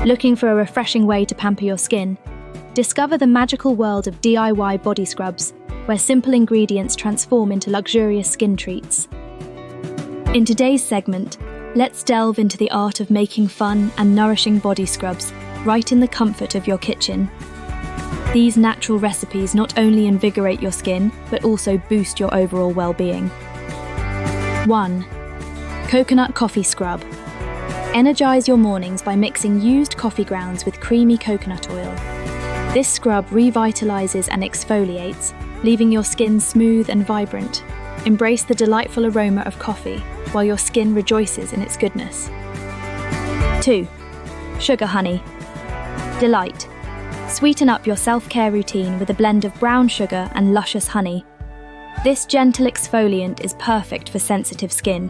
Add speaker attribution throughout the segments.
Speaker 1: Looking for a refreshing way to pamper your skin? Discover the magical world of DIY body scrubs, where simple ingredients transform into luxurious skin treats. In today's segment, let's delve into the art of making fun and nourishing body scrubs right in the comfort of your kitchen. These natural recipes not only invigorate your skin, but also boost your overall well-being. 1. Coconut Coffee Scrub. Energize your mornings by mixing used coffee grounds with creamy coconut oil. This scrub revitalizes and exfoliates, leaving your skin smooth and vibrant. Embrace the delightful aroma of coffee, while your skin rejoices in its goodness. 2. Sugar Honey. Delight. Sweeten up your self-care routine with a blend of brown sugar and luscious honey. This gentle exfoliant is perfect for sensitive skin.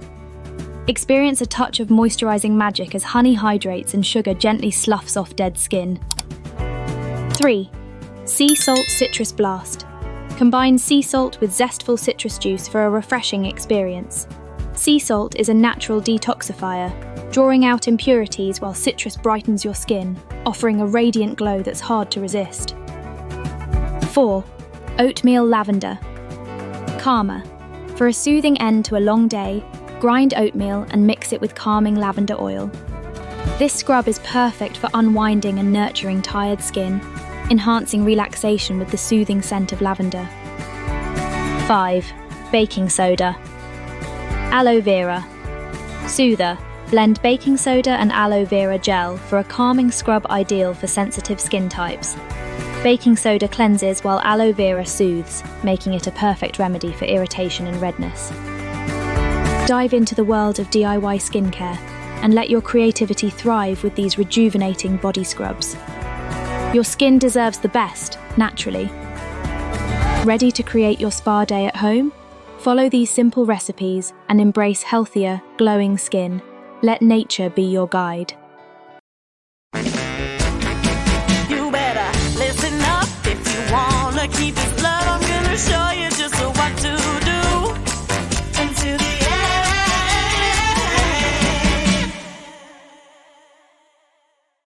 Speaker 1: Experience a touch of moisturizing magic as honey hydrates and sugar gently sloughs off dead skin. 3. Sea Salt Citrus Blast. Combine sea salt with zestful citrus juice for a refreshing experience. Sea salt is a natural detoxifier, drawing out impurities while citrus brightens your skin, offering a radiant glow that's hard to resist. 4. Oatmeal Lavender. Calmer. For a soothing end to a long day, grind oatmeal and mix it with calming lavender oil. This scrub is perfect for unwinding and nurturing tired skin, enhancing relaxation with the soothing scent of lavender. 5. Baking Soda. Aloe Vera. Soother. Blend baking soda and aloe vera gel for a calming scrub ideal for sensitive skin types. Baking soda cleanses while aloe vera soothes, making it a perfect remedy for irritation and redness. Dive into the world of DIY skincare and let your creativity thrive with these rejuvenating body scrubs. Your skin deserves the best, naturally. Ready to create your spa day at home? Follow these simple recipes and embrace healthier, glowing skin. Let nature be your guide.